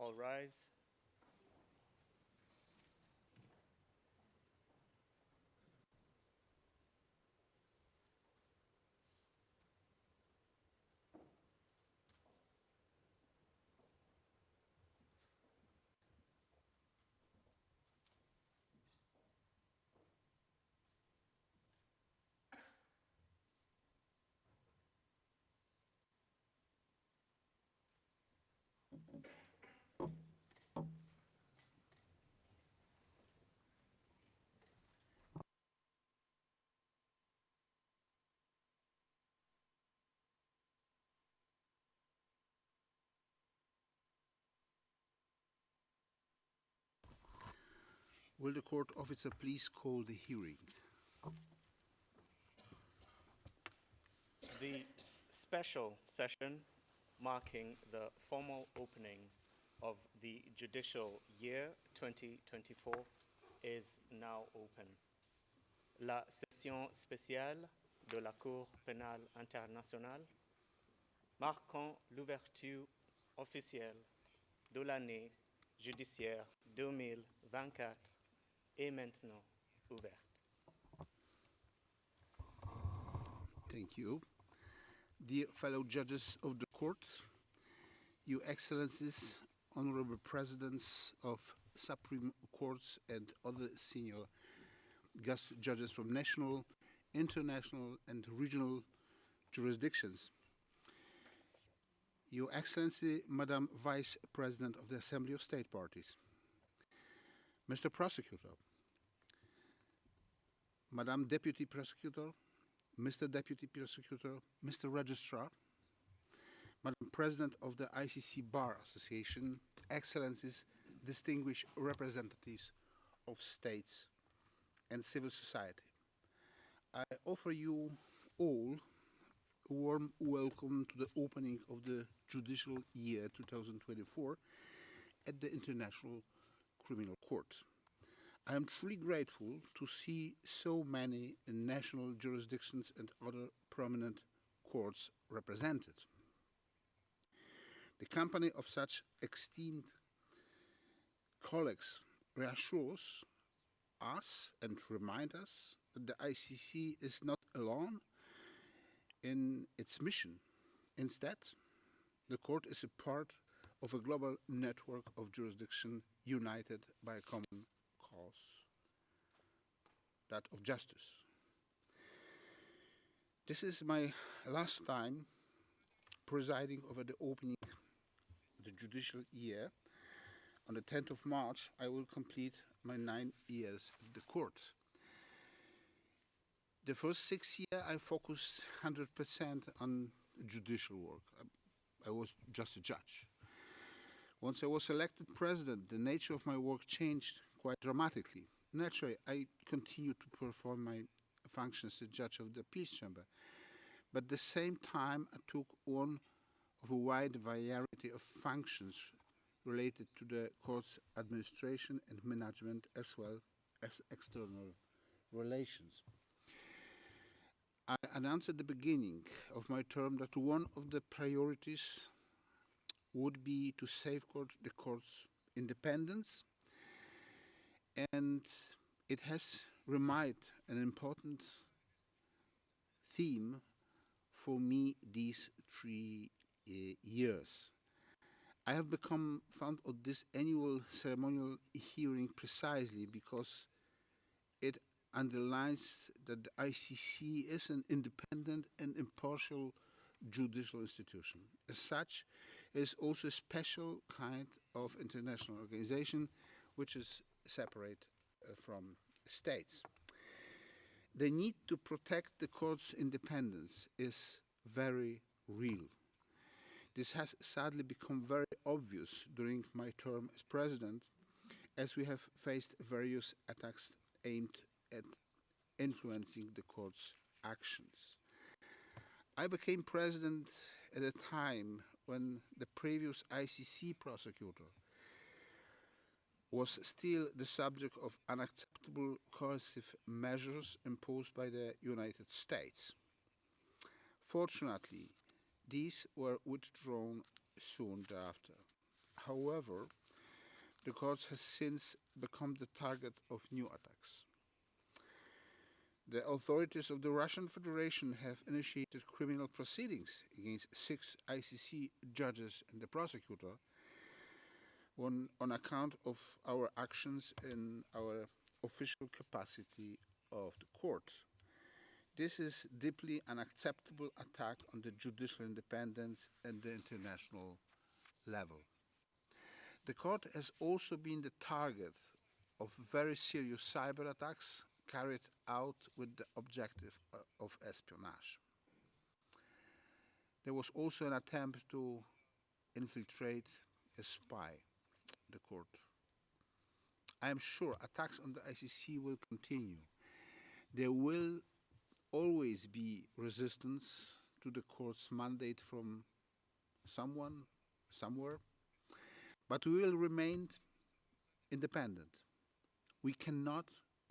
All rise. Will the court officer please call the hearing? The special session marking the formal opening of the Judicial Year 2024 is now open. La session spéciale de la Cour pénale internationale marquant l'ouverture officielle de l'année judiciaire 2024 est maintenant ouverte. Thank you. Dear fellow judges of the court, Your Excellencies, honorable presidents of Supreme Courts and other senior guest judges from national, international, and regional jurisdictions, Your Excellency, Madam Vice President of the Assembly of State Parties, Mr. Prosecutor, Madam Deputy Prosecutor, Mr. Deputy Prosecutor, Mr. Registrar, Madam President of the ICC Bar Association, Excellencies, distinguished representatives of states and civil society, I offer you all a warm welcome to the opening of the Judicial Year 2024 at the International Criminal Court. I am truly grateful to see so many national jurisdictions and other prominent courts represented. The company of such esteemed colleagues reassures us and reminds us that the ICC is not alone in its mission. Instead, the court is a part of a global network of jurisdictions united by a common cause, that of justice. This is my last time presiding over the opening of the Judicial Year. On the 10th of March, I will complete my 9 years at the court. The first 6 years, I focused 100% on judicial work. I was just a judge. Once I was elected president, the nature of my work changed quite dramatically. Naturally, I continued to perform my functions as judge of the appeals chamber, but at the same time, I took on of a wide variety of functions related to the court's administration and management, as well as external relations. I announced at the beginning of my term that one of the priorities would be to safeguard the court's independence, and it has remained an important theme for me these 3 years. I have become fond of this annual ceremonial hearing precisely because it underlines that the ICC is an independent and impartial judicial institution. As such, it is also a special kind of international organization which is separate from states. The need to protect the court's independence is very real. This has sadly become very obvious during my term as president, as we have faced various attacks aimed at influencing the court's actions. I became president at a time when the previous ICC prosecutor was still the subject of unacceptable coercive measures imposed by the United States. Fortunately, these were withdrawn soon thereafter. However, the court has since become the target of new attacks. The authorities of the Russian Federation have initiated criminal proceedings against 6 ICC judges and the prosecutor on account of our actions in our official capacity of the court. This is deeply unacceptable attack on the judicial independence at the international level. The court has also been the target of very serious cyber attacks carried out with the objective of espionage. There was also an attempt to infiltrate a spy in the court. I am sure attacks on the ICC will continue. There will always be resistance to the court's mandate from someone, somewhere, but we will remain independent. We cannot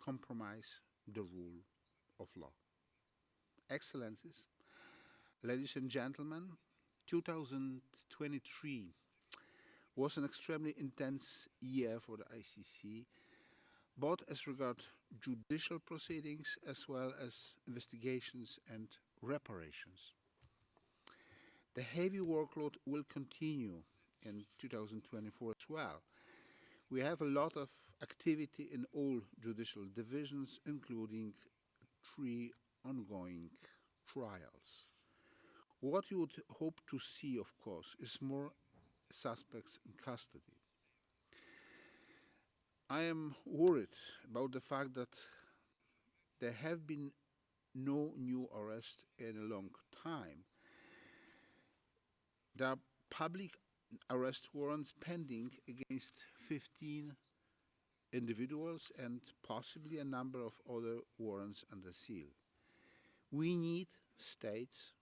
compromise the rule of law. Excellencies, ladies and gentlemen, 2023 was an extremely intense year for the ICC, both as regards judicial proceedings as well as investigations and reparations. The heavy workload will continue in 2024 as well. We have a lot of activity in all judicial divisions, including 3 ongoing trials. What you would hope to see, of course, is more suspects in custody. I am worried about the fact that there have been no new arrests in a long time. There are public arrest warrants pending against 15 individuals and possibly a number of other warrants under seal. We need states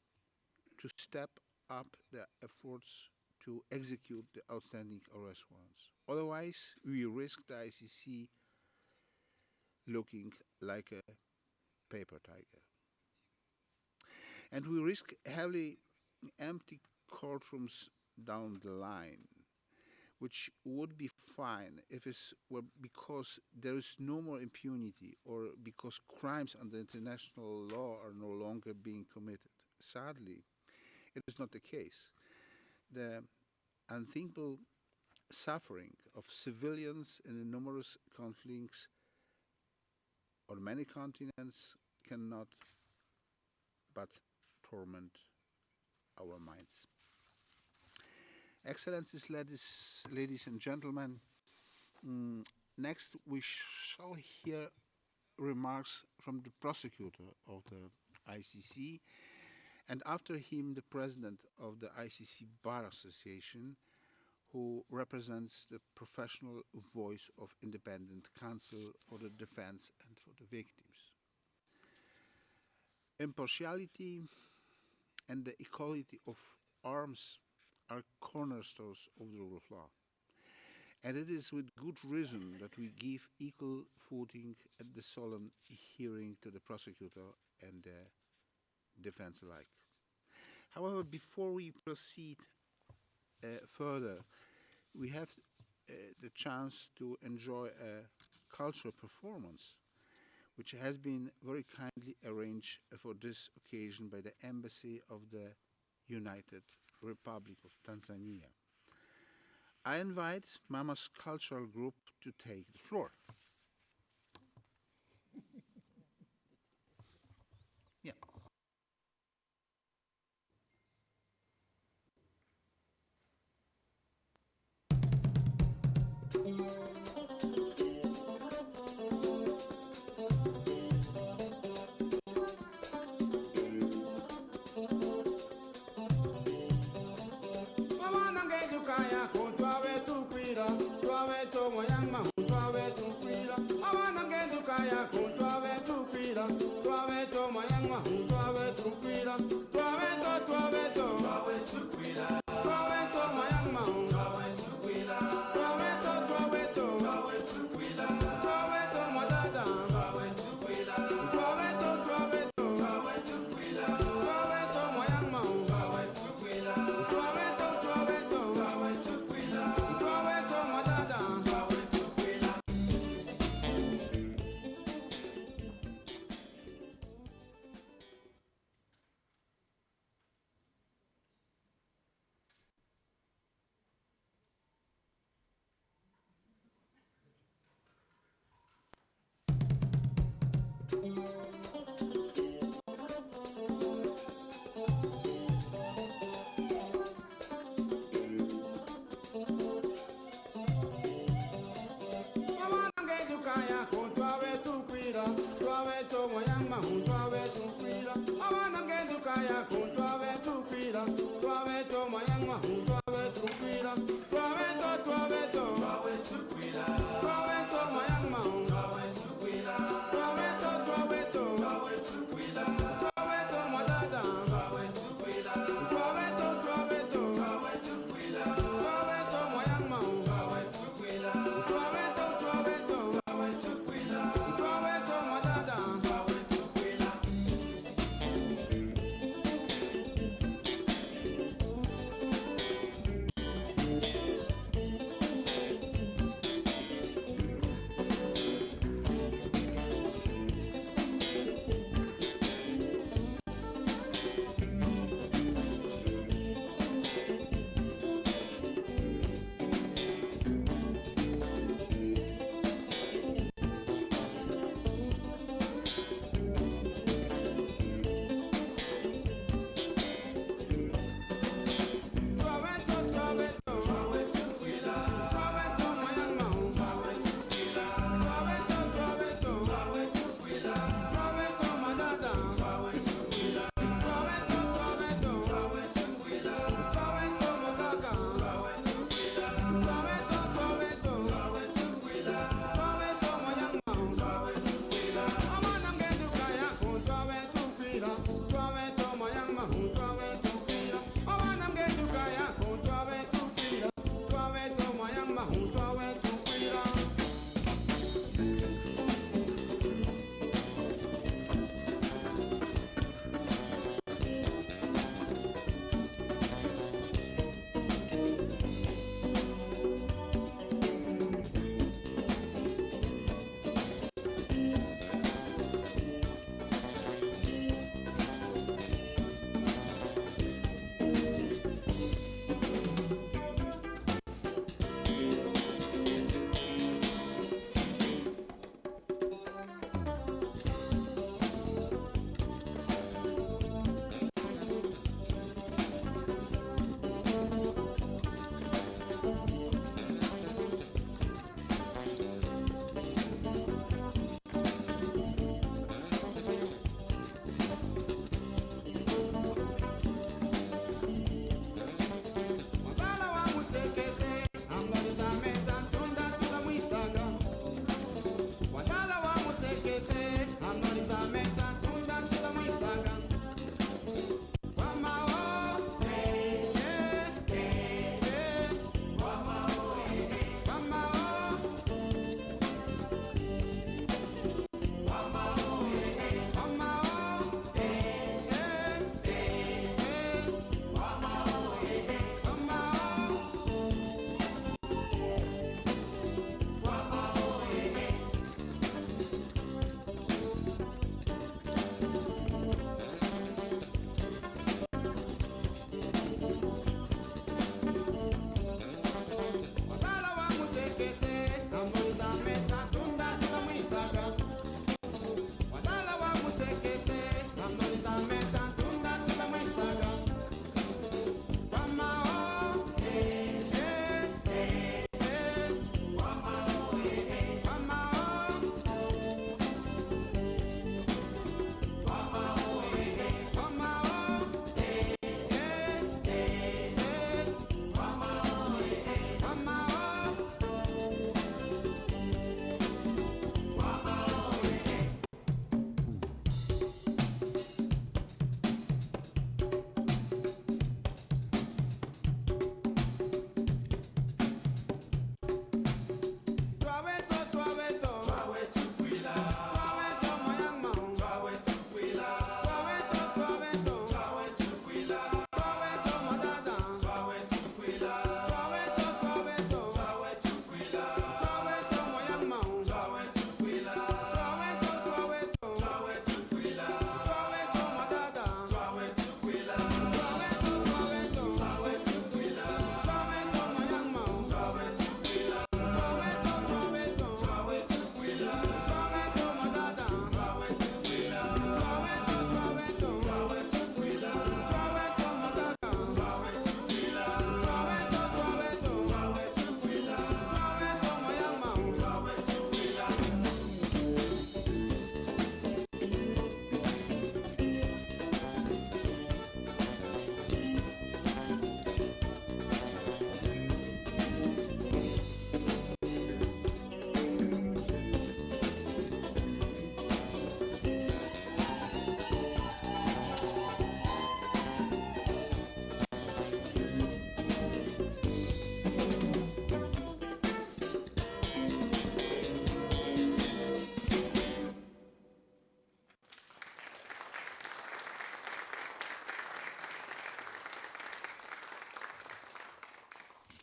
to step up their efforts to execute the outstanding arrest warrants. Otherwise, we risk the ICC looking like a paper tiger. And we risk heavily empty courtrooms down the line, which would be fine if it were because there is no more impunity or because crimes under international law are no longer being committed. Sadly, it is not the case. The unthinkable suffering of civilians in the numerous conflicts on many continents cannot but torment our minds. Excellencies, ladies and gentlemen, next we shall hear remarks from the prosecutor of the ICC, and after him the president of the ICC Bar Association, who represents the professional voice of independent counsel for the defense and for the victims. Impartiality and the equality of arms are cornerstones of the rule of law. And it is with good reason that we give equal footing at the solemn hearing to the prosecutor and the defense alike. However, before we proceed further, we have the chance to enjoy a cultural performance which has been very kindly arranged for this occasion by the Embassy of the United Republic of Tanzania. I invite Mama's Cultural Group to take the floor. Yeah.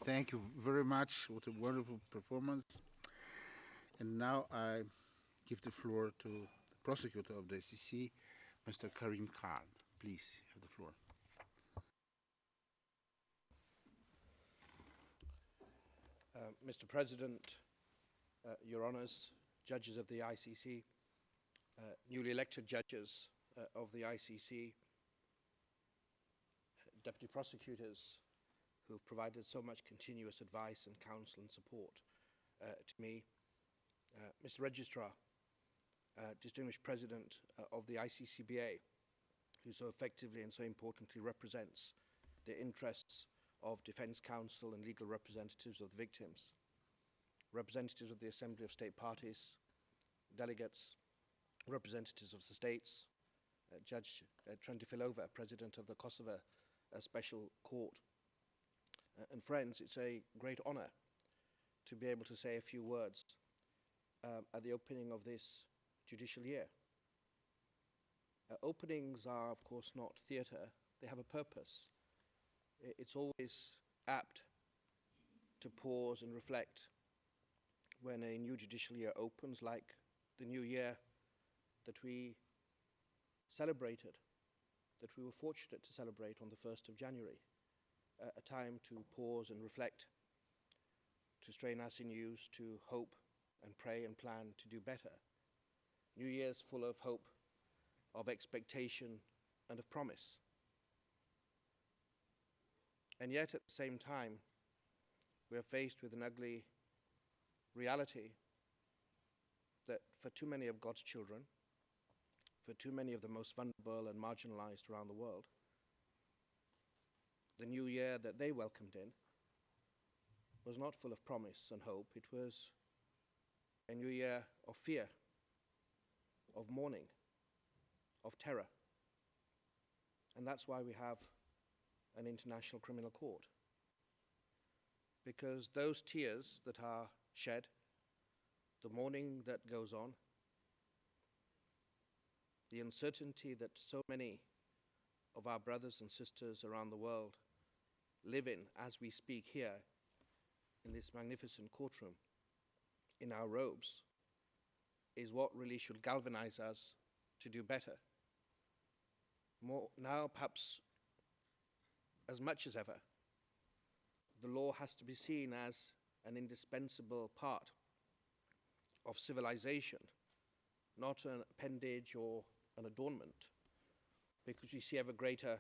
Thank you very much. What a wonderful performance. And now I give the floor to the prosecutor of the ICC, Mr. Karim Khan. Please have the floor. Mr. President, Your Honours, judges of the ICC, newly elected judges of the ICC, deputy prosecutors who've provided so much continuous advice and counsel and support to me, Mr. Registrar, distinguished President of the ICCBA, who so effectively and so importantly represents the interests of defence counsel and legal representatives of the victims, representatives of the Assembly of State Parties, delegates, representatives of the states, Judge Trentifilova, President of the Kosovo Special Court, and friends, it's a great honour to be able to say a few words at the opening of this judicial year. Openings are, of course, not theatre. They have a purpose. It's always apt to pause and reflect when a new judicial year opens, like the new year that we celebrated, that we were fortunate to celebrate on the 1st of January, a time to pause and reflect, to strain our sinews, to hope and pray and plan to do better. New Year's full of hope, of expectation and of promise. And yet at the same time, we are faced with an ugly reality that for too many of God's children, for too many of the most vulnerable and marginalized around the world, the new year that they welcomed in was not full of promise and hope. It was a new year of fear, of mourning, of terror. And that's why we have an international criminal court. Because those tears that are shed, the mourning that goes on, the uncertainty that so many of our brothers and sisters around the world live in as we speak here in this magnificent courtroom, in our robes, is what really should galvanize us to do better. More now, perhaps as much as ever, the law has to be seen as an indispensable part of civilization, not an appendage or an adornment, because we see ever greater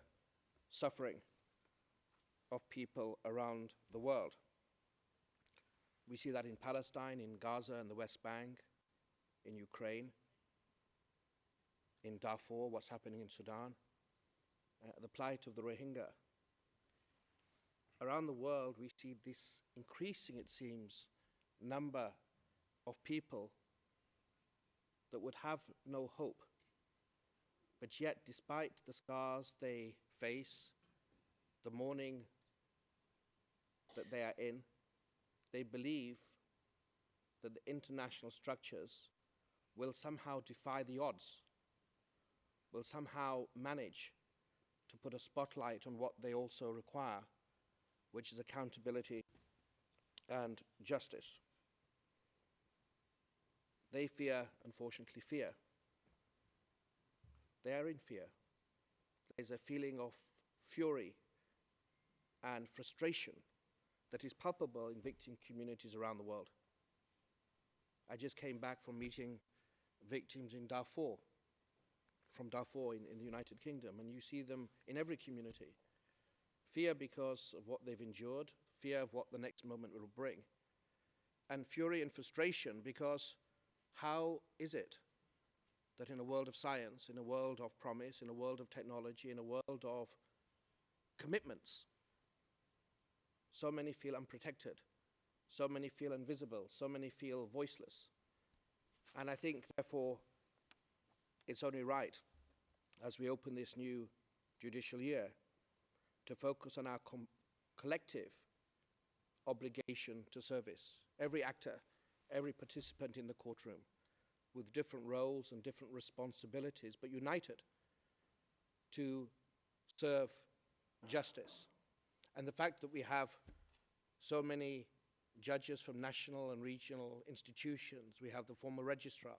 suffering of people around the world. We see that in Palestine, in Gaza and the West Bank, in Ukraine, in Darfur, what's happening in Sudan, the plight of the Rohingya. Around the world, we see this increasing, it seems, number of people that would have no hope. But yet, despite the scars they face, the mourning that they are in, they believe that the international structures will somehow defy the odds, will somehow manage to put a spotlight on what they also require, which is accountability and justice. They fear, unfortunately, fear. They are in fear. There's a feeling of fury and frustration that is palpable in victim communities around the world. I just came back from meeting victims in Darfur, from Darfur in the United Kingdom, and you see them in every community. Fear because of what they've endured, fear of what the next moment will bring, and fury and frustration because how is it that in a world of science, in a world of promise, in a world of technology, in a world of commitments, so many feel unprotected, so many feel invisible, so many feel voiceless. And I think, therefore, it's only right, as we open this new judicial year, to focus on our collective obligation to service. Every actor, every participant in the courtroom, with different roles and different responsibilities, but united to serve justice. And the fact that we have so many judges from national and regional institutions. We have the former registrar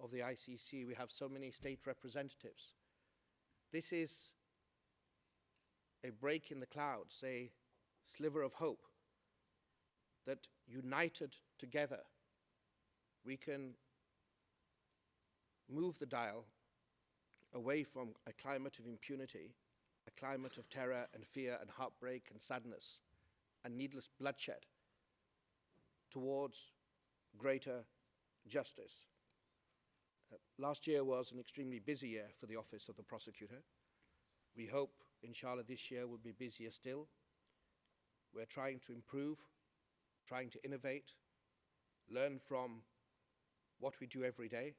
of the ICC. We have so many state representatives. This is a break in the clouds, a sliver of hope that united together we can move the dial away from a climate of impunity, a climate of terror and fear and heartbreak and sadness and needless bloodshed, towards greater justice. Last year was an extremely busy year for the Office of the Prosecutor. We hope, inshallah, this year will be busier still. We're trying to improve, trying to innovate, learn from what we do every day,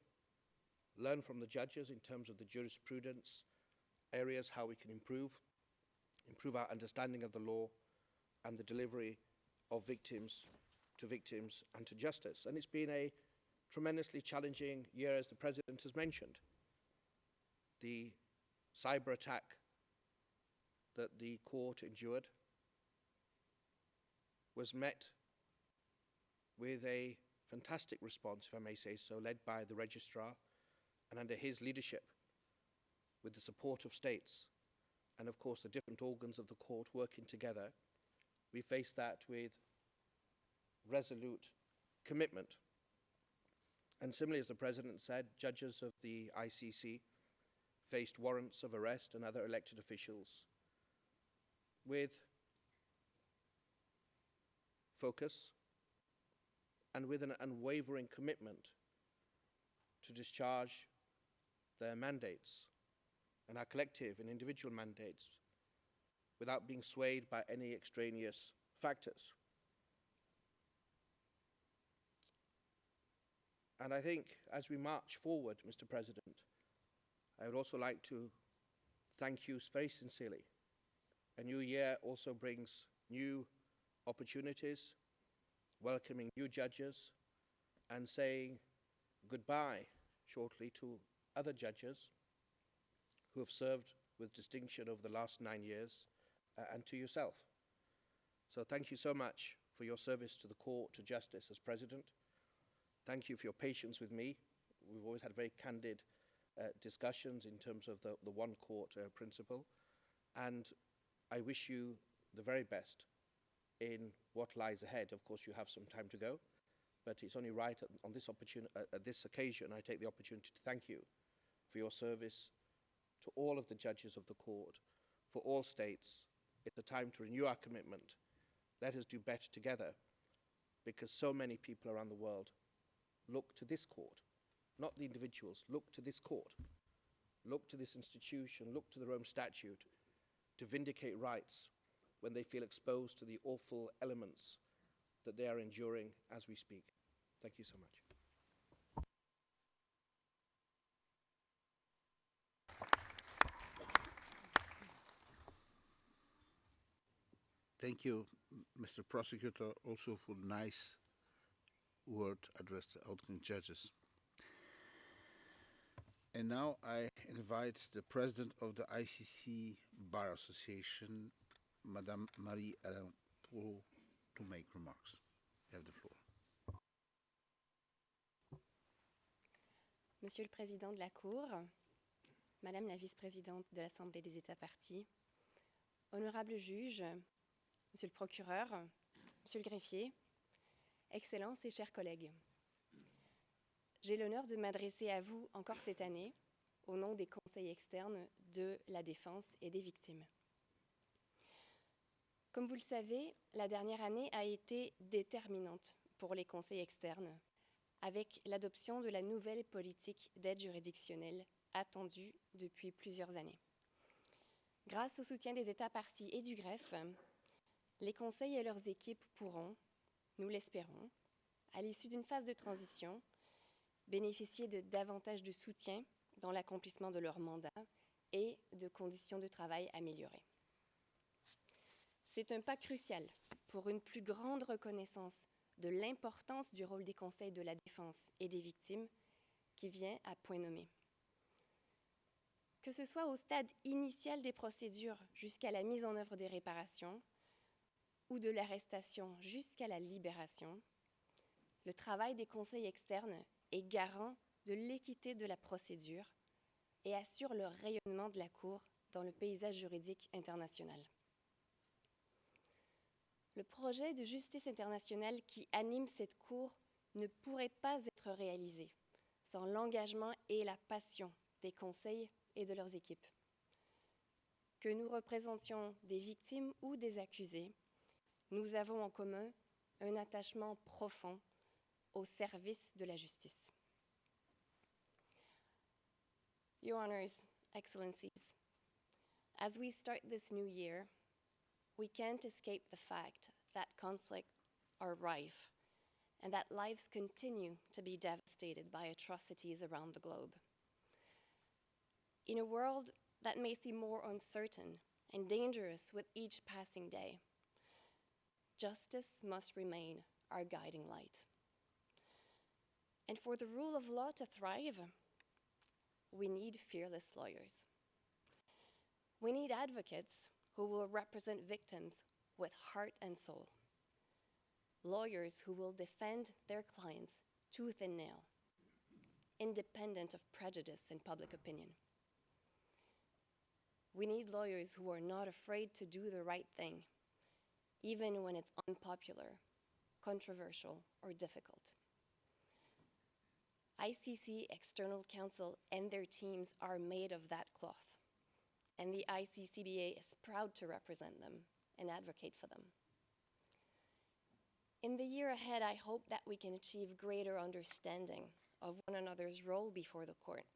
learn from the judges in terms of the jurisprudence areas, how we can improve our understanding of the law and the delivery of victims and to justice. And it's been a tremendously challenging year, as the President has mentioned. The cyber attack that the court endured was met with a fantastic response, if I may say so, led by the registrar, and under his leadership, with the support of states, and of course the different organs of the court working together, we faced that with resolute commitment. And similarly, as the President said, judges of the ICC faced warrants of arrest and other elected officials with focus and with an unwavering commitment to discharge their mandates and our collective and individual mandates without being swayed by any extraneous factors. And I think as we march forward, Mr. President, I would also like to thank you very sincerely. A new year also brings new opportunities, welcoming new judges, and saying goodbye shortly to other judges who have served with distinction over the last 9 years, and to yourself. So thank you so much for your service to the court, to justice as President. Thank you for your patience with me. We've always had very candid discussions in terms of the one court principle. And I wish you the very best in what lies ahead. Of course, you have some time to go, but it's only right on this at this occasion, I take the opportunity to thank you for your service to all of the judges of the court, for all states. It's a time to renew our commitment. Let us do better together, because so many people around the world look to this court, not the individuals, look to this court, look to this institution, look to the Rome Statute to vindicate rights when they feel exposed to the awful elements that they are enduring as we speak. Thank you so much. Thank you, Mr. Prosecutor, also for nice word addressed to outgoing judges. And now I invite the President of the ICC Bar Association, Madame Marie-Hélène Poulot, to make remarks. You have the floor. Monsieur le Président de la Cour, Madame la Vice-présidente de l'Assemblée des États parties, honorables juges, Monsieur le Procureur, Monsieur le Greffier, Excellences et chers collègues, j'ai l'honneur de m'adresser à vous encore cette année au nom des conseils externes de la défense et des victimes. Comme vous le savez, la dernière année a été déterminante pour les conseils externes, avec l'adoption de la nouvelle politique d'aide juridictionnelle attendue depuis plusieurs années. Grâce au soutien des États parties et du greffe, les conseils et leurs équipes pourront, nous l'espérons, à l'issue d'une phase de transition, bénéficier de davantage de soutien dans l'accomplissement de leur mandat et de conditions de travail améliorées. C'est un pas crucial pour une plus grande reconnaissance de l'importance du rôle des conseils de la défense et des victimes qui vient à point nommé. Que ce soit au stade initial des procédures jusqu'à la mise en œuvre des réparations, ou de l'arrestation jusqu'à la libération, le travail des conseils externes est garant de l'équité de la procédure et assure le rayonnement de la Cour dans le paysage juridique international. Le projet de justice internationale qui anime cette Cour ne pourrait pas être réalisé sans l'engagement et la passion des conseils et de leurs équipes. Que nous représentions des victimes ou des accusés, nous avons en commun un attachement profond au service de la justice. Your Honors, Excellencies, as we start this new year, we can't escape the fact that conflicts are rife and that lives continue to be devastated by atrocities around the globe. In a world that may seem more uncertain and dangerous with each passing day, justice must remain our guiding light. And for the rule of law to thrive, we need fearless lawyers. We need advocates who will represent victims with heart and soul. Lawyers who will defend their clients tooth and nail, independent of prejudice and public opinion. We need lawyers who are not afraid to do the right thing, even when it's unpopular, controversial, or difficult. ICC external counsel and their teams are made of that cloth, and the ICCBA is proud to represent them and advocate for them. In the year ahead, I hope that we can achieve greater understanding of one another's role before the court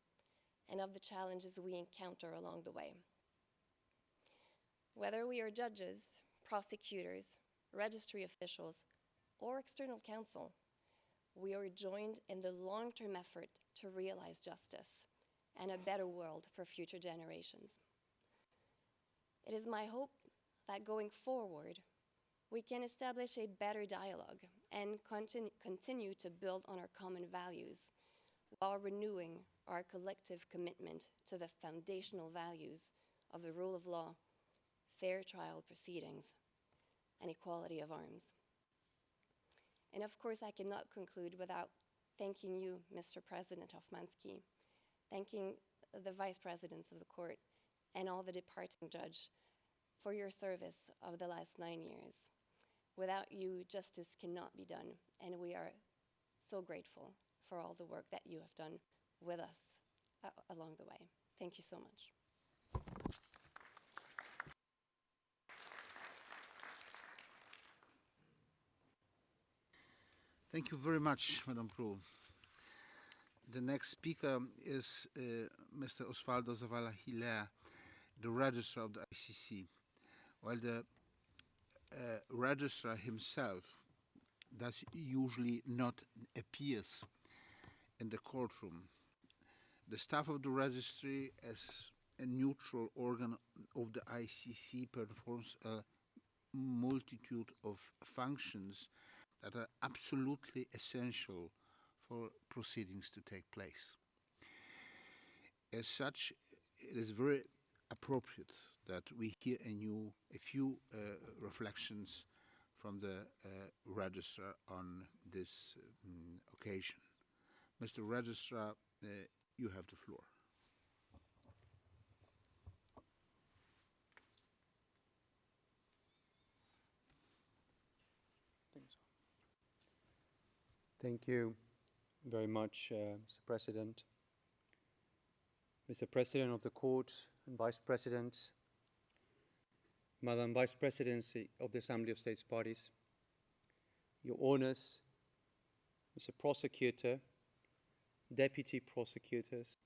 and of the challenges we encounter along the way. Whether we are judges, prosecutors, registry officials, or external counsel, we are joined in the long-term effort to realize justice and a better world for future generations. It is my hope that going forward, we can establish a better dialogue and continue to build on our common values while renewing our collective commitment to the foundational values of the rule of law, fair trial proceedings, and equality of arms. And of course, I cannot conclude without thanking you, Mr. President Hofmanski, thanking the vice presidents of the court and all the departing judge for your service of the last 9 years. Without you, justice cannot be done, and we are so grateful for all the work that you have done with us along the way. Thank you so much. Thank you very much, Madame Pro. The next speaker is Mr. Osvaldo Zavala-Hilaire, the Registrar of the ICC. While the Registrar himself does usually not appears in the courtroom, the staff of the Registry, as a neutral organ of the ICC, performs a multitude of functions that are absolutely essential for proceedings to take place. As such, it is very appropriate that we hear a few reflections from the Registrar on this occasion. Mr. Registrar, you have the floor. Thank you very much, Mr. President. Mr. President of the Court and Vice Presidents, Madam Vice Presidency of the Assembly of States Parties, Your Honors, Mr. Prosecutor, Deputy Prosecutors,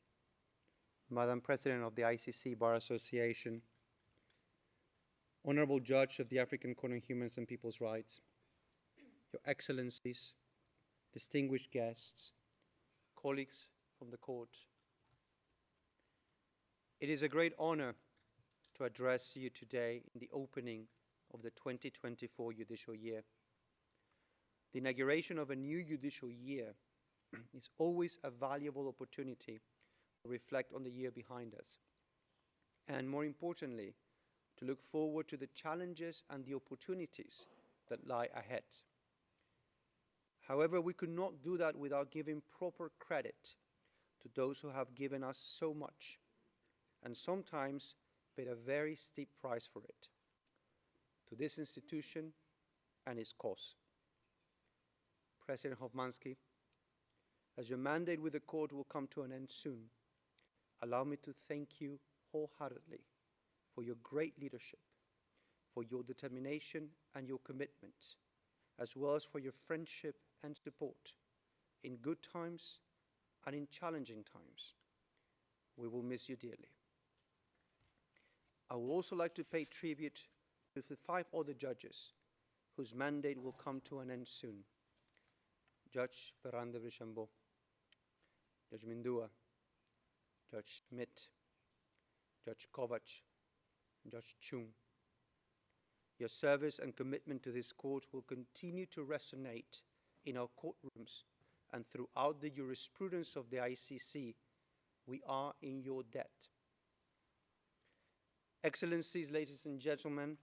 Madam President of the ICC Bar Association, Honorable Judge of the African Court on Human and People's Rights, Your Excellencies, distinguished guests, colleagues from the court. It is a great honor to address you today in the opening of the 2024 Judicial Year. The inauguration of a new judicial year is always a valuable opportunity to reflect on the year behind us, and more importantly, to look forward to the challenges and the opportunities that lie ahead. However, we could not do that without giving proper credit to those who have given us so much, and sometimes paid a very steep price for it, to this institution and its cause. President Hovmansky, as your mandate with the court will come to an end soon, allow me to thank you wholeheartedly for your great leadership, for your determination and your commitment, as well as for your friendship and support in good times and in challenging times. We will miss you dearly. I would also like to pay tribute to the 5 other judges whose mandate will come to an end soon. Judge Perrin de Brichambeau, Judge Mindua, Judge Schmidt, Judge Kovac, Judge Chung. Your service and commitment to this court will continue to resonate in our courtrooms and throughout the jurisprudence of the ICC. We are in your debt. Excellencies, ladies and gentlemen,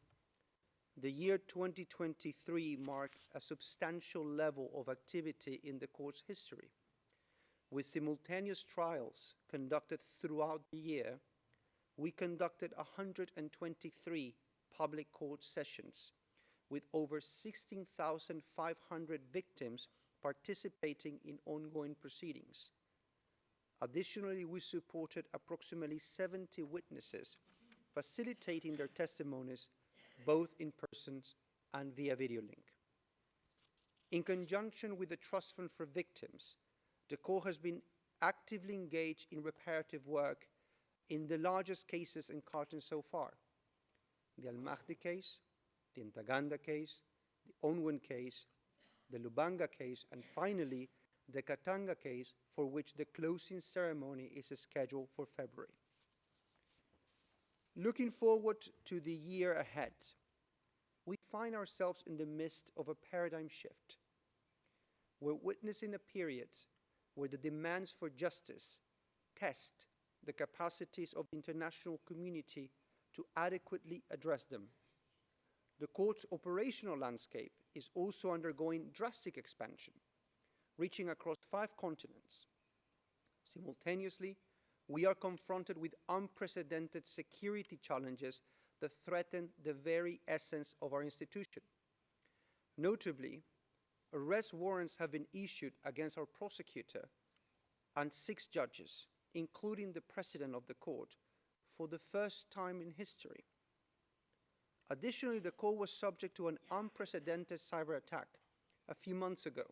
the year 2023 marked a substantial level of activity in the court's history. With simultaneous trials conducted throughout the year, we conducted 123 public court sessions with over 16,500 victims participating in ongoing proceedings. Additionally, we supported approximately 70 witnesses, facilitating their testimonies both in person and via video link. In conjunction with the Trust Fund for Victims, the court has been actively engaged in reparative work in the largest cases encountered so far: the Al-Mahdi case, the Ntaganda case, the Onwin case, the Lubanga case, and finally, the Katanga case, for which the closing ceremony is scheduled for February. Looking forward to the year ahead, we find ourselves in the midst of a paradigm shift. We're witnessing a period where the demands for justice test the capacities of the international community to adequately address them. The court's operational landscape is also undergoing drastic expansion, reaching across 5 continents. Simultaneously, we are confronted with unprecedented security challenges that threaten the very essence of our institution. Notably, arrest warrants have been issued against our prosecutor and 6 judges, including the president of the court, for the first time in history. Additionally, the court was subject to an unprecedented cyber attack a few months ago,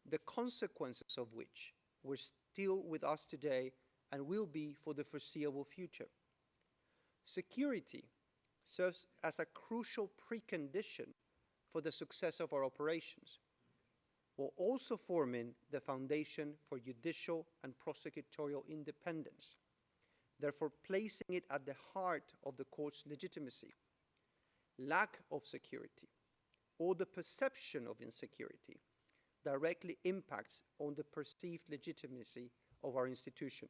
the consequences of which were still with us today and will be for the foreseeable future. Security serves as a crucial precondition for the success of our operations, while also forming the foundation for judicial and prosecutorial independence, therefore placing it at the heart of the court's legitimacy. Lack of security, or the perception of insecurity, directly impacts on the perceived legitimacy of our institution,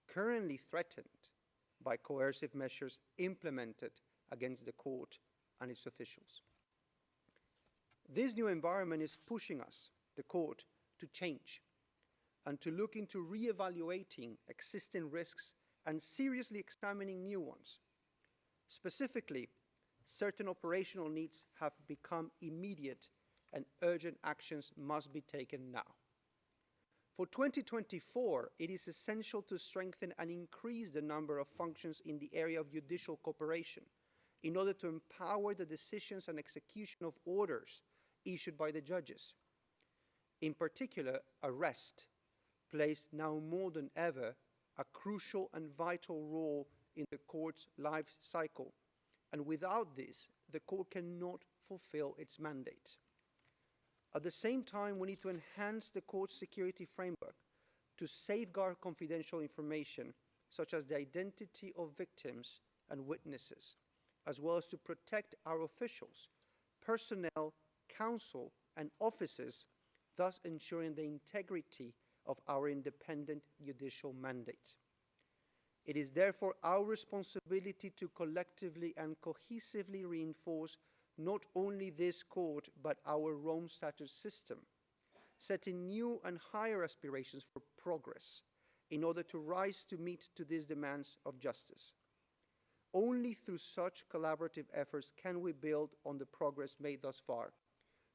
currently threatened by coercive measures implemented against the court and its officials. This new environment is pushing us, the court, to change and to look into re-evaluating existing risks and seriously examining new ones. Specifically, certain operational needs have become immediate and urgent actions must be taken now. For 2024, it is essential to strengthen and increase the number of functions in the area of judicial cooperation in order to empower the decisions and execution of orders issued by the judges. In particular, arrest plays now more than ever a crucial and vital role in the court's life cycle, and without this, the court cannot fulfill its mandate. At the same time, we need to enhance the court's security framework to safeguard confidential information, such as the identity of victims and witnesses, as well as to protect our officials, personnel, counsel, and officers, thus ensuring the integrity of our independent judicial mandate. It is therefore our responsibility to collectively and cohesively reinforce not only this court, but our Rome Statute system, setting new and higher aspirations for progress in order to rise to meet to these demands of justice. Only through such collaborative efforts can we build on the progress made thus far,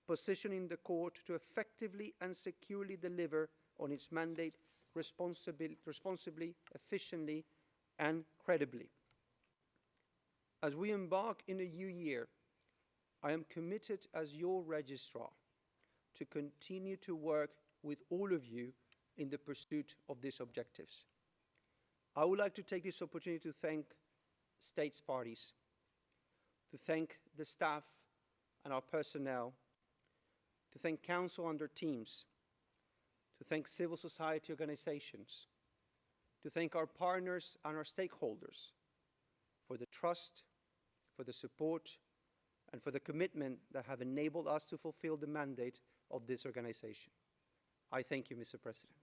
positioning the court to effectively and securely deliver on its mandate responsibly, efficiently, and credibly. As we embark in a new year, I am committed as your registrar to continue to work with all of you in the pursuit of these objectives. I would like to take this opportunity to thank states parties, to thank the staff and our personnel, to thank council and their teams, to thank civil society organizations, to thank our partners and our stakeholders for the trust, for the support, and for the commitment that have enabled us to fulfill the mandate of this organization. I thank you, Mr. President.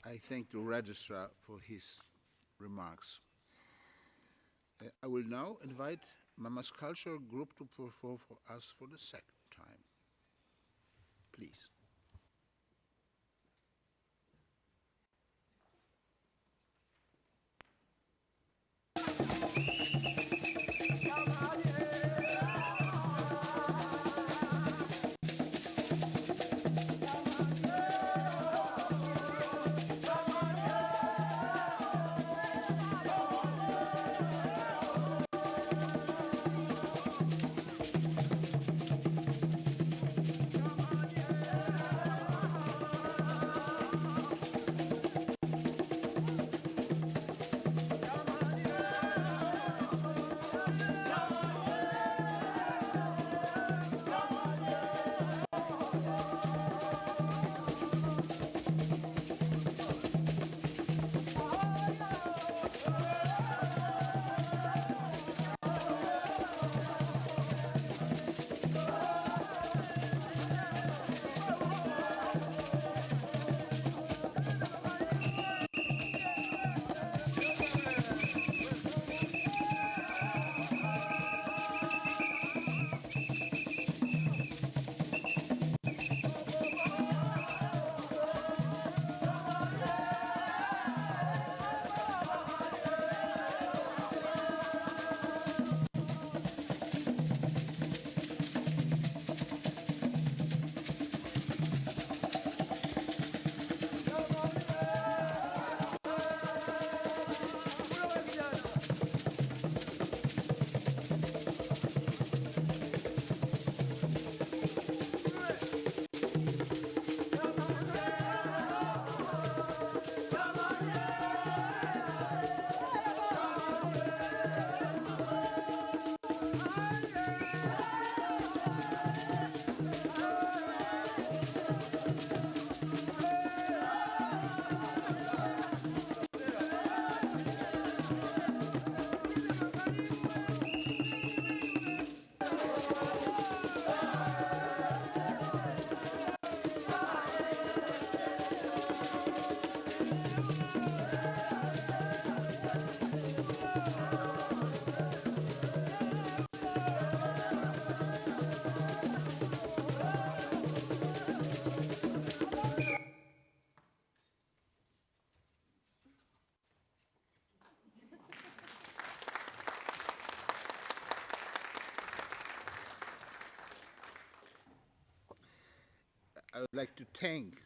I thank the registrar for his remarks. I will now invite Mama's Culture Group to perform for us for the second time. Please. I would like to thank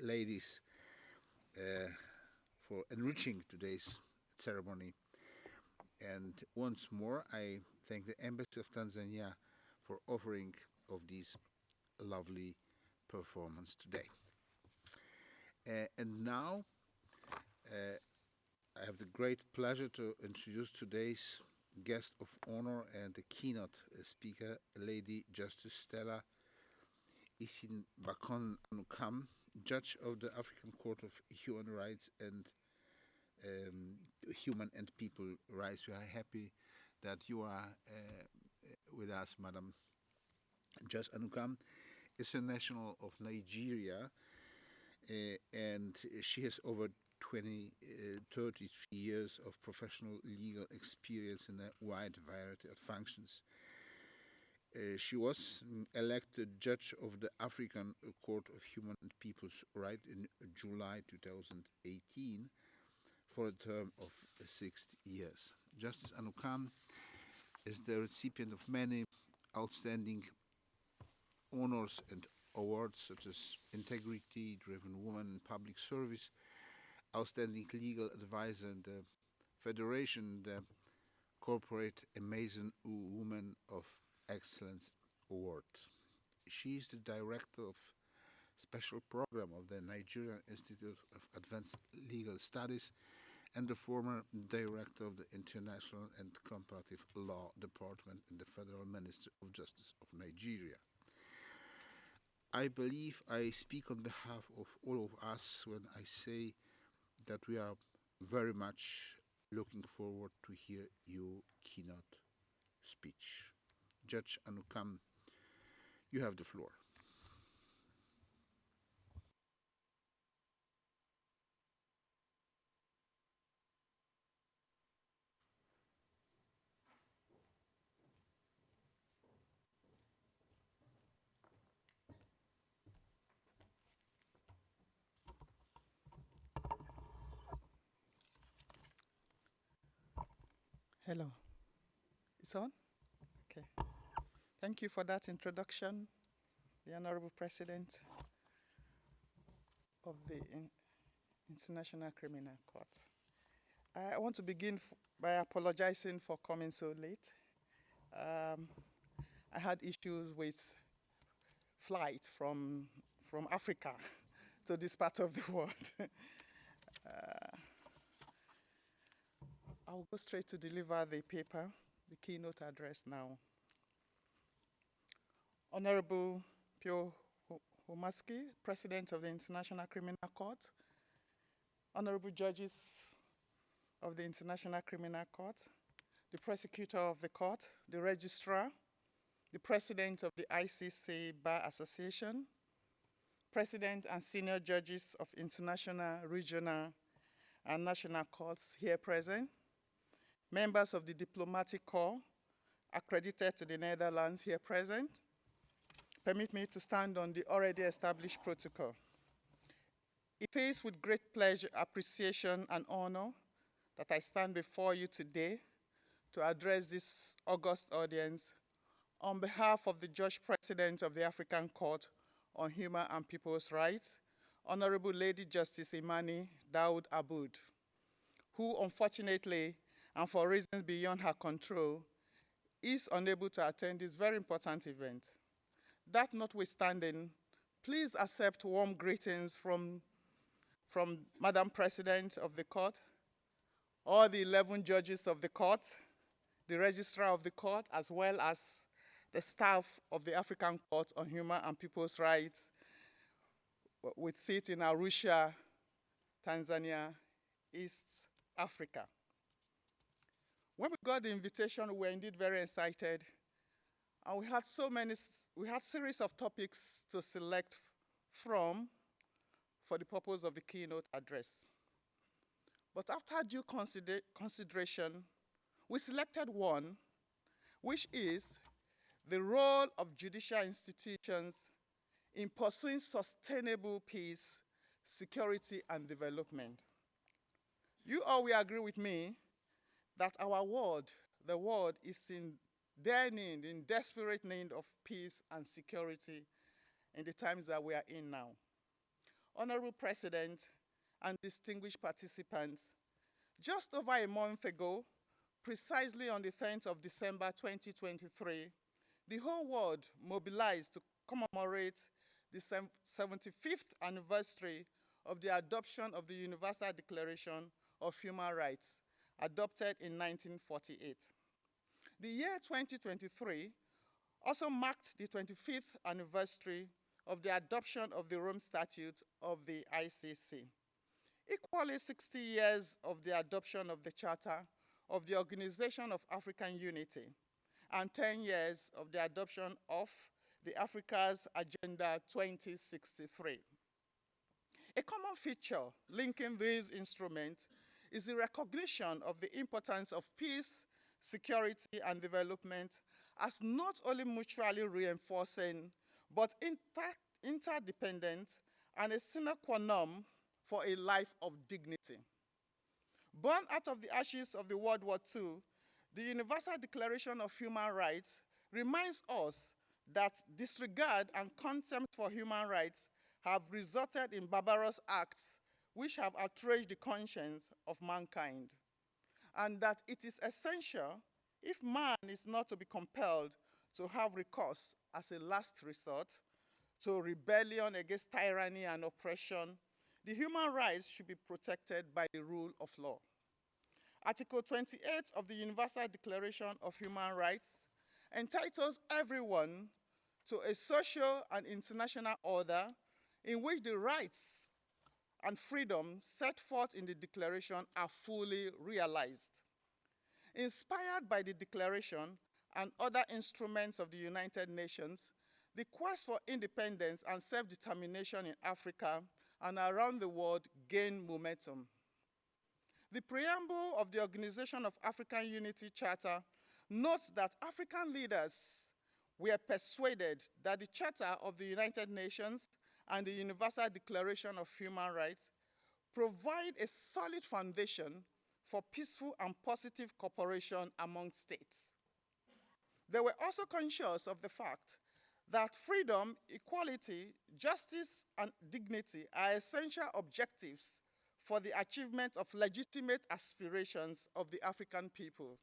ladies for enriching today's ceremony. And once more, I thank the Embassy of Tanzania for offering of these lovely performance today. And now, I have the great pleasure to introduce today's guest of honor and the keynote speaker, Lady Justice Stella Isinbakon Anukam, Judge of the African Court of Human Rights and Human and People Rights. We are happy that you are with us, Madam. Judge Anukam is a national of Nigeria, and she has over 33 years of professional legal experience in a wide variety of functions. She was elected judge of the African Court of Human and People's Rights in July 2018 for a term of 6 years. Justice Anukam is the recipient of many outstanding honors and awards such as Integrity Driven Woman in Public Service, Outstanding Legal Advisor in the Federation, the Corporate Amazing Woman of Excellence Award. She is the director of special program of the Nigerian Institute of Advanced Legal Studies and the former director of the International and Comparative Law Department in the Federal Ministry of Justice of Nigeria. I believe I speak on behalf of all of us when I say that we are very much looking forward to hear your keynote speech. Judge Anukam, you have the floor. Hello. It's on? Okay. Thank you for that introduction, the Honorable President of the International Criminal Court. I want to begin by apologizing for coming so late. I had issues with flight from Africa to this part of the world. I'll go straight to deliver the paper, the keynote address now. Honorable Pio Homaski, President of the International Criminal Court, Honorable Judges of the International Criminal Court, the Prosecutor of the Court, the Registrar, the President of the ICC Bar Association, President and Senior Judges of International, Regional, and National Courts here present, members of the Diplomatic Corps accredited to the Netherlands here present. Permit me to stand on the already established protocol. It is with great pleasure, appreciation, and honor that I stand before you today to address this august audience on behalf of the Judge President of the African Court on Human and People's Rights, Honorable Lady Justice Imani Daoud Aboud, who unfortunately, and for reasons beyond her control, is unable to attend this very important event. That notwithstanding, please accept warm greetings from Madam President of the Court, all the 11 judges of the court, the Registrar of the Court, as well as the staff of the African Court on Human and People's Rights, with seat in Arusha, Tanzania, East Africa. When we got the invitation, we were indeed very excited. And we had series of topics to select from for the purpose of the keynote address. But after due consideration, we selected one, which is the role of judicial institutions in pursuing sustainable peace, security, and development. You all will agree with me that our world, the world, is in desperate need of peace and security in the times that we are in now. Honorable President and distinguished participants, just over a month ago, precisely on the 10th of December 2023, the whole world mobilized to commemorate the 75th anniversary of the adoption of the Universal Declaration of Human Rights, adopted in 1948. The year 2023 also marked the 25th anniversary of the adoption of the Rome Statute of the ICC. Equally 60 years of the adoption of the Charter of the Organization of African Unity, and 10 years of the adoption of the Africa's Agenda 2063. A common feature linking these instruments is the recognition of the importance of peace, security, and development as not only mutually reinforcing, but interdependent and a sine qua non for a life of dignity. Born out of the ashes of the World War II, the Universal Declaration of Human Rights reminds us that disregard and contempt for human rights have resulted in barbarous acts which have outraged the conscience of mankind, and that it is essential, if man is not to be compelled to have recourse as a last resort to rebellion against tyranny and oppression, the human rights should be protected by the rule of law. Article 28 of the Universal Declaration of Human Rights entitles everyone to a social and international order in which the rights and freedoms set forth in the Declaration are fully realized. Inspired by the Declaration and other instruments of the United Nations, the quest for independence and self-determination in Africa and around the world gained momentum. The preamble of the Organization of African Unity Charter notes that African leaders were persuaded that the Charter of the United Nations and the Universal Declaration of Human Rights provide a solid foundation for peaceful and positive cooperation among states. They were also conscious of the fact that freedom, equality, justice, and dignity are essential objectives for the achievement of legitimate aspirations of the African people.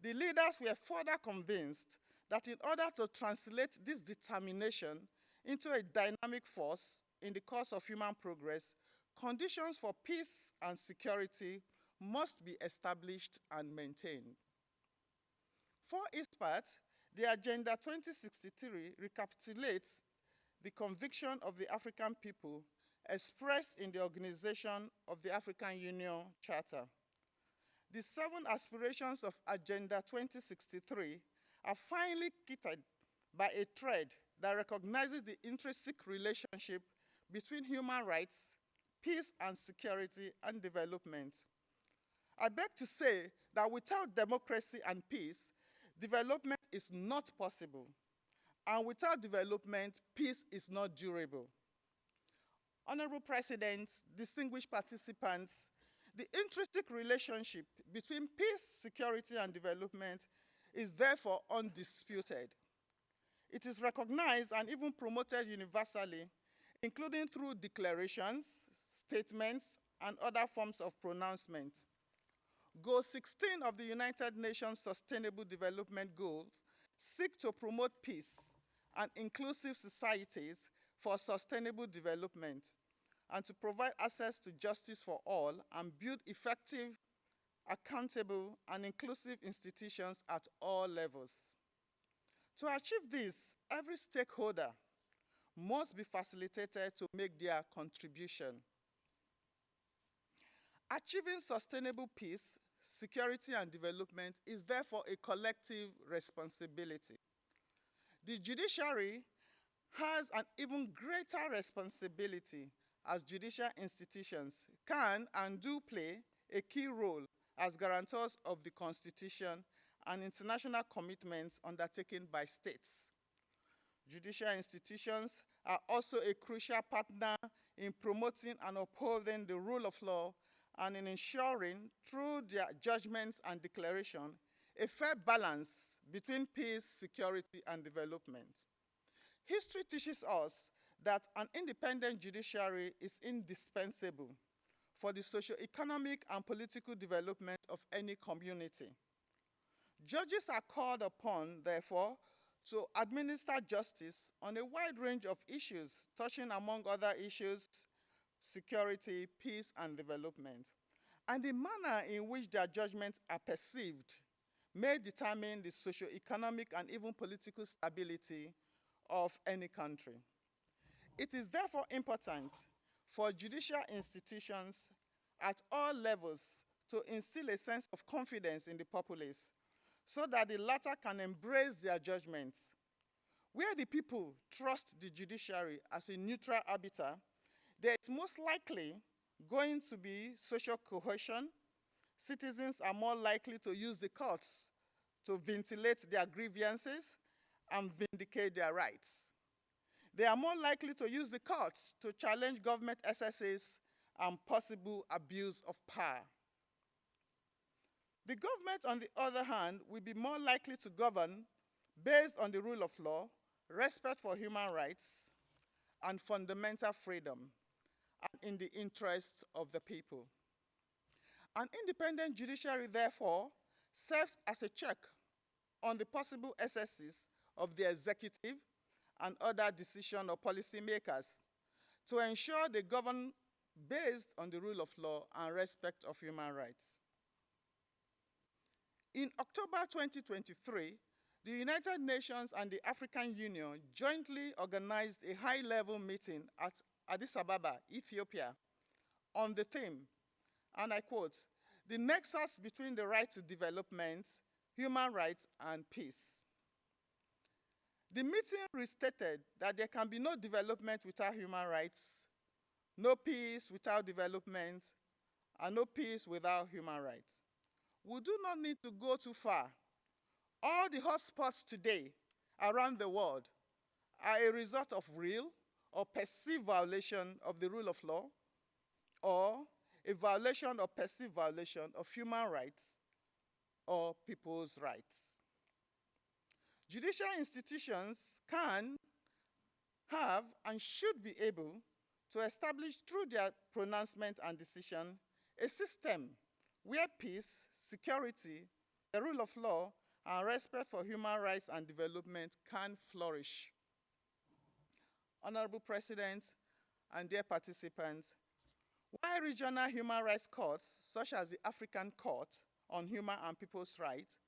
The leaders were further convinced that in order to translate this determination into a dynamic force in the course of human progress, conditions for peace and security must be established and maintained. For its part, the Agenda 2063 recapitulates the conviction of the African people expressed in the Organization of the African Union Charter. The 7 aspirations of Agenda 2063 are finely kitted by a thread that recognizes the intrinsic relationship between human rights, peace and security, and development. I beg to say that without democracy and peace, development is not possible. And without development, peace is not durable. Honorable President, distinguished participants, the intrinsic relationship between peace, security, and development is therefore undisputed. It is recognized and even promoted universally, including through declarations, statements, and other forms of pronouncement. Goal 16 of the United Nations Sustainable Development Goals seek to promote peace and inclusive societies for sustainable development, and to provide access to justice for all and build effective, accountable, and inclusive institutions at all levels. To achieve this, every stakeholder must be facilitated to make their contribution. Achieving sustainable peace, security, and development is therefore a collective responsibility. The judiciary has an even greater responsibility, as judicial institutions can and do play a key role as guarantors of the Constitution and international commitments undertaken by states. Judicial institutions are also a crucial partner in promoting and upholding the rule of law and in ensuring, through their judgments and declaration, a fair balance between peace, security, and development. History teaches us that an independent judiciary is indispensable for the socio-economic and political development of any community. Judges are called upon, therefore, to administer justice on a wide range of issues, touching, among other issues, security, peace, and development. And the manner in which their judgments are perceived may determine the socio-economic and even political stability of any country. It is therefore important for judicial institutions at all levels to instill a sense of confidence in the populace so that the latter can embrace their judgments. Where the people trust the judiciary as a neutral arbiter, there is most likely going to be social cohesion. Citizens are more likely to use the courts to ventilate their grievances and vindicate their rights. They are more likely to use the courts to challenge government excesses and possible abuse of power. The government, on the other hand, will be more likely to govern based on the rule of law, respect for human rights, and fundamental freedom, and in the interests of the people. An independent judiciary, therefore, serves as a check on the possible excesses of the executive and other decision or policy makers to ensure they govern based on the rule of law and respect of human rights. In October 2023, the United Nations and the African Union jointly organized a high-level meeting at Addis Ababa, Ethiopia, on the theme, and I quote, "The nexus between the right to development, human rights, and peace." The meeting restated that there can be no development without human rights, no peace without development, and no peace without human rights. We do not need to go too far. All the hotspots today around the world are a result of real or perceived violation of the rule of law, or a violation or perceived violation of human rights or people's rights. Judicial institutions can, have, and should be able to establish through their pronouncement and decision a system where peace, security, the rule of law, and respect for human rights and development can flourish. Honorable President and dear participants, while regional human rights courts, such as the African Court on Human and People's Rights,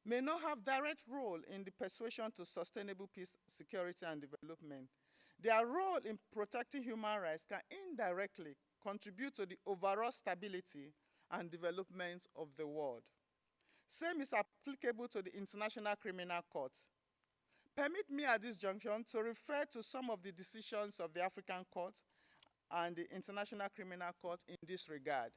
may not have direct role in the persuasion to sustainable peace, security, and development, their role in protecting human rights can indirectly contribute to the overall stability and development of the world. Same is applicable to the International Criminal Court. Permit me at this junction to refer to some of the decisions of the African Court and the International Criminal Court in this regard.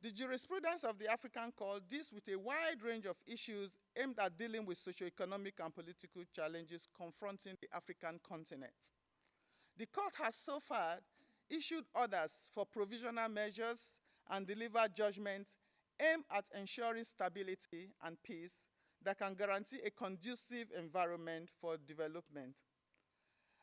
The jurisprudence of the African Court deals with a wide range of issues aimed at dealing with socio-economic and political challenges confronting the African continent. The court has so far issued orders for provisional measures and delivered judgments aimed at ensuring stability and peace that can guarantee a conducive environment for development.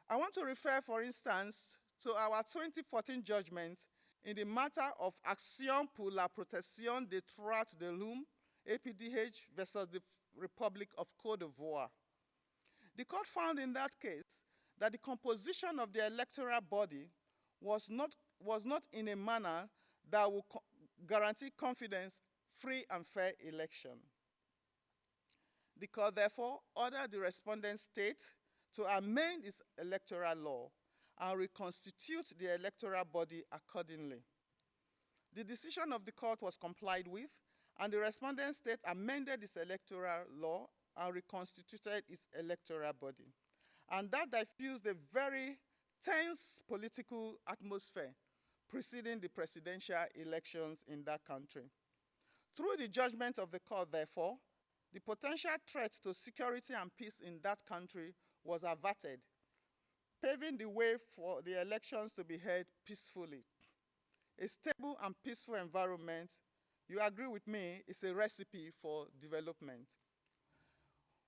I want to refer, for instance, to our 2014 judgment in the matter of Action pour la protection des droits de l'homme, APDH versus the Republic of Côte d'Ivoire. The court found in that case that the composition of the electoral body was not in a manner that would guarantee confidence, free and fair election. The court therefore ordered the respondent state to amend its electoral law and reconstitute the electoral body accordingly. The decision of the court was complied with, and the respondent state amended its electoral law and reconstituted its electoral body. And that diffused a very tense political atmosphere preceding the presidential elections in that country. Through the judgment of the court, therefore, the potential threat to security and peace in that country was averted, paving the way for the elections to be held peacefully. A stable and peaceful environment, you agree with me, is a recipe for development.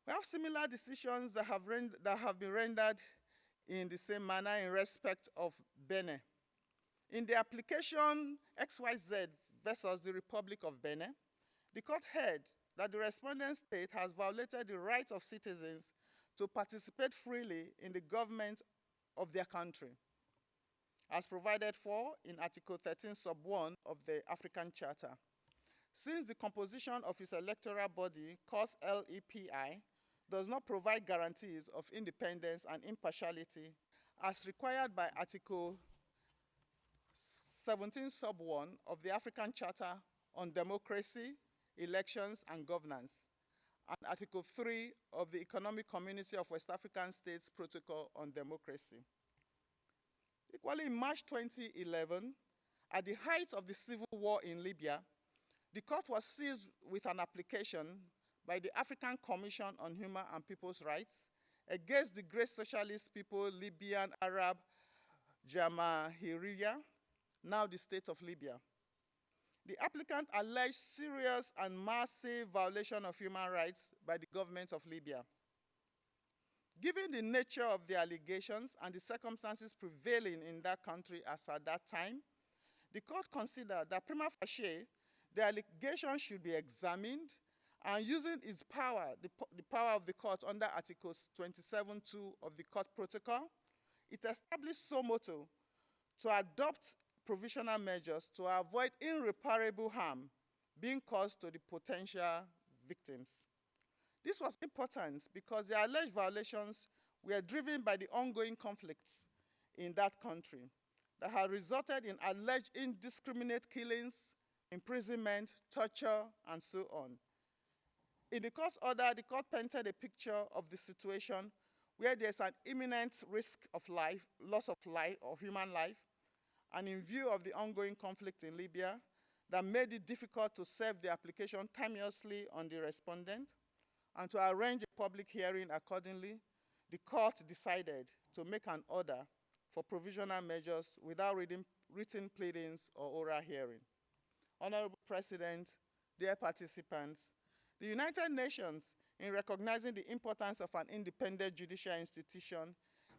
We have similar decisions that have been rendered in the same manner in respect of Benin. In the application XYZ versus the Republic of Benin, the court held that the respondent state has violated the rights of citizens to participate freely in the government of their country, as provided for in Article 13, Sub 1 of the African Charter. Since the composition of its electoral body, COS LEPI, does not provide guarantees of independence and impartiality as required by Article 17, Sub 1 of the African Charter on Democracy, Elections, and Governance, and Article 3 of the Economic Community of West African States Protocol on Democracy. Equally, in March 2011, at the height of the civil war in Libya, the court was seized with an application by the African Commission on Human and People's Rights against the great socialist people, Libyan Arab Jamahiriya, now the state of Libya. The applicant alleged serious and massive violation of human rights by the government of Libya. Given the nature of the allegations and the circumstances prevailing in that country as at that time, the court considered that prima facie, the allegation should be examined, and using its power, the power of the court under Article 27.2 of the court protocol, it established so motu to adopt provisional measures to avoid irreparable harm being caused to the potential victims. This was important because the alleged violations were driven by the ongoing conflicts in that country that had resulted in alleged indiscriminate killings, imprisonment, torture, and so on. In the court's order, the court painted a picture of the situation where there's an imminent risk of life, loss of human life, and in view of the ongoing conflict in Libya that made it difficult to serve the application timeously on the respondent and to arrange a public hearing accordingly, the court decided to make an order for provisional measures without written pleadings or oral hearing. Honorable President, dear participants, the United Nations, in recognizing the importance of an independent judicial institution,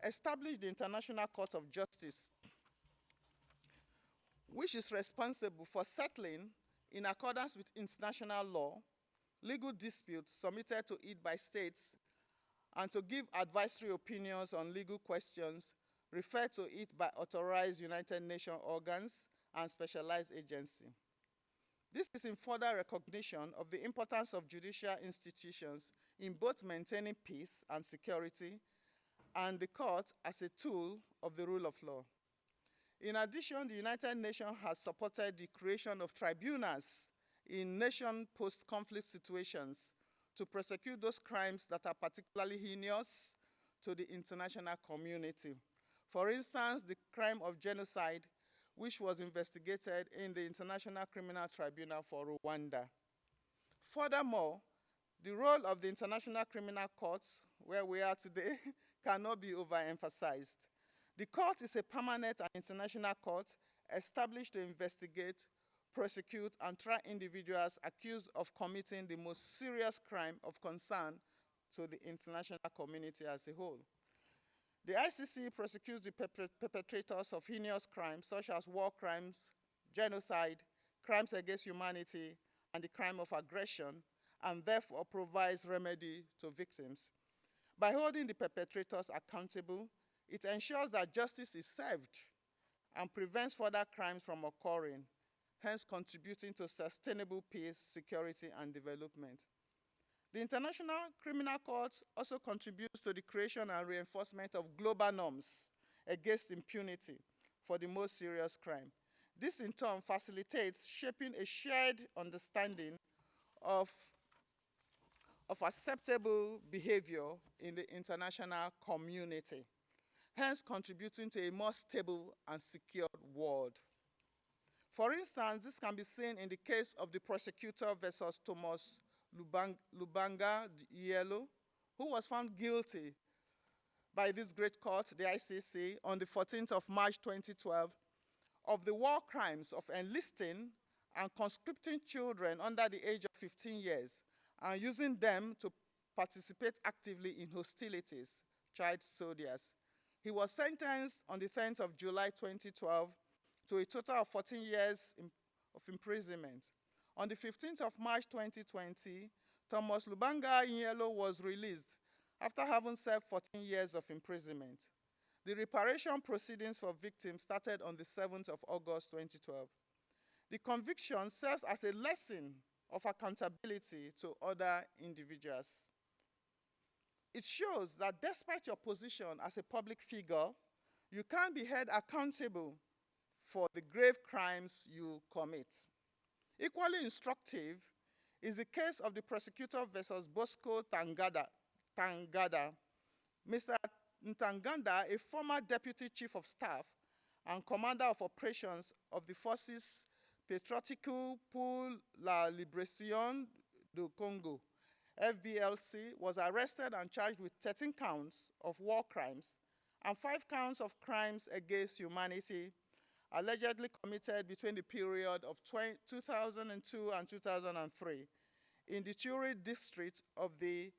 established the International Court of Justice, which is responsible for settling, in accordance with international law, legal disputes submitted to it by states and to give advisory opinions on legal questions referred to it by authorized United Nations organs and specialized agencies. This is in further recognition of the importance of judicial institutions in both maintaining peace and security, and the court as a tool of the rule of law. In addition, the United Nations has supported the creation of tribunals in nation post-conflict situations to prosecute those crimes that are particularly heinous to the international community. For instance, the crime of genocide, which was investigated in the International Criminal Tribunal for Rwanda. Furthermore, the role of the International Criminal Court, where we are today, cannot be overemphasized. The court is a permanent and international court established to investigate, prosecute, and try individuals accused of committing the most serious crime of concern to the international community as a whole. The ICC prosecutes the perpetrators of heinous crimes such as war crimes, genocide, crimes against humanity, and the crime of aggression, and therefore provides remedy to victims. By holding the perpetrators accountable, it ensures that justice is served and prevents further crimes from occurring, hence contributing to sustainable peace, security, and development. The International Criminal Court also contributes to the creation and reinforcement of global norms against impunity for the most serious crime. This in turn facilitates shaping a shared understanding of acceptable behavior in the international community, hence contributing to a more stable and secure world. For instance, this can be seen in the case of the prosecutor versus Thomas Lubanga Yellow, who was found guilty by this great court, the ICC, on the 14th of March 2012, of the war crimes of enlisting and conscripting children under the age of 15 years and using them to participate actively in hostilities, child soldiers. He was sentenced on the 10th of July 2012 to a total of 14 years of imprisonment. On the 15th of March 2020, Thomas Lubanga Yellow was released after having served 14 years of imprisonment. The reparation proceedings for victims started on the 7th of August 2012. The conviction serves as a lesson of accountability to other individuals. It shows that despite your position as a public figure, you can be held accountable for the grave crimes you commit. Equally instructive is the case of the prosecutor versus Bosco Tangada. Mr. Ntaganda, a former deputy chief of staff, and Commander of Operations of the Forces Patriotiques pour la Libération du Congo, FBLC, was arrested and charged with 13 counts of war crimes and 5 counts of crimes against humanity allegedly committed between the period of 2002 and 2003 in the Turi district of the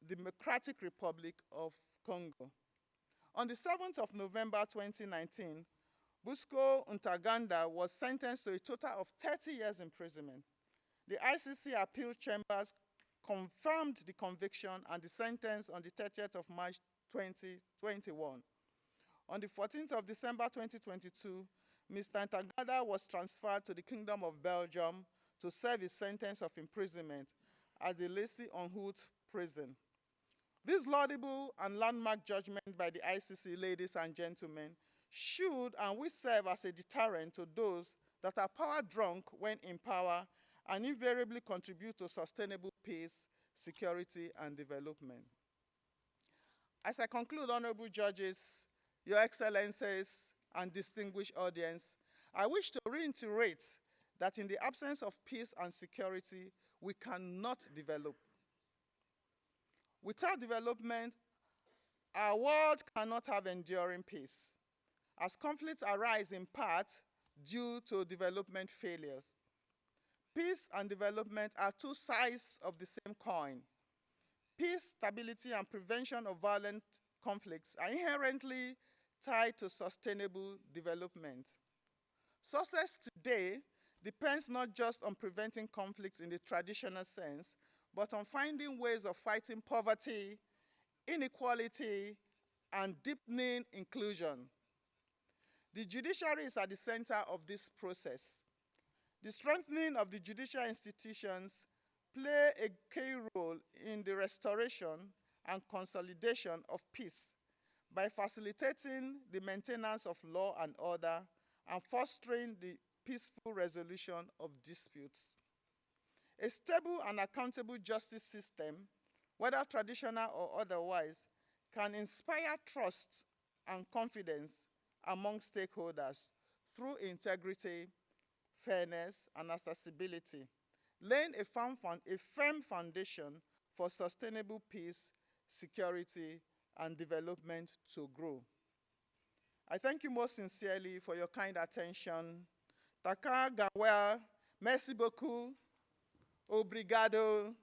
Democratic Republic of Congo. On the 7th of November 2019, Busco Ntaganda was sentenced to a total of 30 years imprisonment. The ICC appeal chambers confirmed the conviction and the sentence on the 30th of March 2021. On the 14th of December 2022, Mr. Ntaganda was transferred to the Kingdom of Belgium to serve his sentence of imprisonment at the Lacy-en-Hout prison. This laudable and landmark judgment by the ICC, ladies and gentlemen, should and will serve as a deterrent to those that are power drunk when in power and invariably contribute to sustainable peace, security, and development. As I conclude, honorable judges, your excellencies, and distinguished audience, I wish to reiterate that in the absence of peace and security, we cannot develop. Without development, our world cannot have enduring peace, as conflicts arise in part due to development failures. Peace and development are two sides of the same coin. Peace, stability, and prevention of violent conflicts are inherently tied to sustainable development. Success today depends not just on preventing conflicts in the traditional sense, but on finding ways of fighting poverty, inequality, and deepening inclusion. The judiciary is at the center of this process. The strengthening of the judicial institutions play a key role in the restoration and consolidation of peace by facilitating the maintenance of law and order and fostering the peaceful resolution of disputes. A stable and accountable justice system, whether traditional or otherwise, can inspire trust and confidence among stakeholders through integrity, fairness, and accessibility, laying a firm foundation for sustainable peace, security, and development to grow. I thank you most sincerely for your kind attention. Taka Gawa, merci beaucoup, obrigado,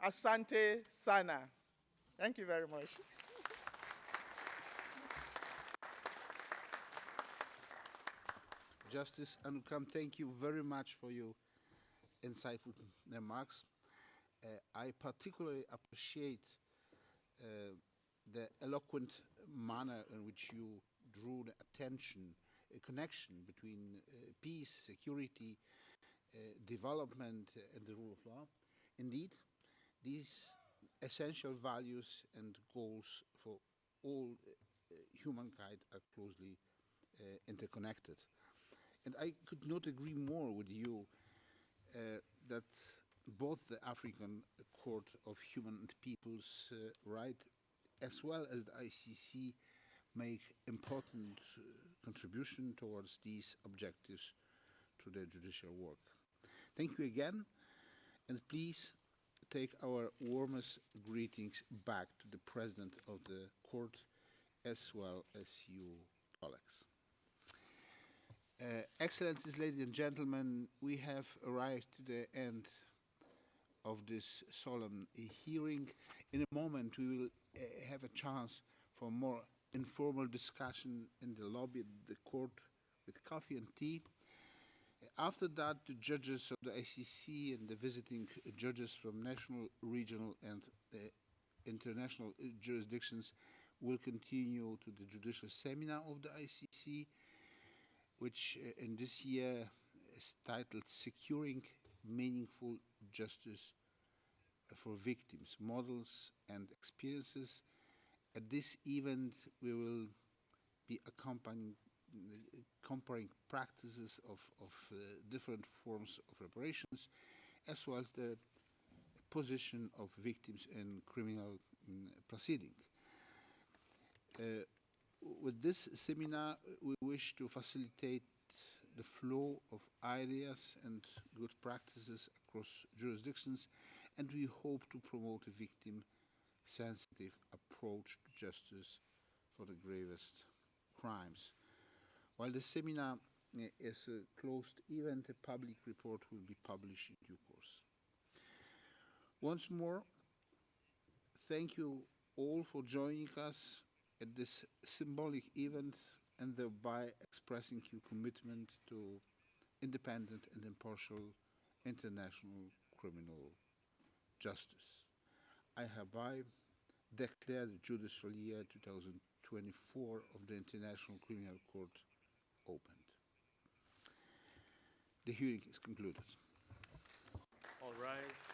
asante sana. Thank you very much. Justice Anukam, thank you very much for your insightful remarks. I particularly appreciate the eloquent manner in which you drew the attention, a connection between peace, security, development, and the rule of law. Indeed, these essential values and goals for all humankind are closely interconnected. And I could not agree more with you that both the African Court of Human and People's Rights as well as the ICC make important contribution towards these objectives to the judicial work. Thank you again, and please take our warmest greetings back to the President of the Court as well as you colleagues. Excellencies, ladies and gentlemen, we have arrived to the end of this solemn hearing. In a moment, we will have a chance for more informal discussion in the lobby of the court with coffee and tea. After that, the judges of the ICC and the visiting judges from national, regional, and international jurisdictions will continue to the judicial seminar of the ICC, which in this year is titled Securing Meaningful Justice for Victims, Models and Experiences. At this event, we will be comparing practices of different forms of reparations, as well as the position of victims in criminal proceeding. with this seminar, we wish to facilitate the flow of ideas and good practices across jurisdictions, and we hope to promote a victim-sensitive approach to justice for the gravest crimes. While the seminar is a closed event, a public report will be published in due course. Once more, thank you all for joining us at this symbolic event and thereby expressing your commitment to independent and impartial international criminal justice. I hereby declare the Judicial Year 2024 of the International Criminal Court opened. The hearing is concluded. All rise.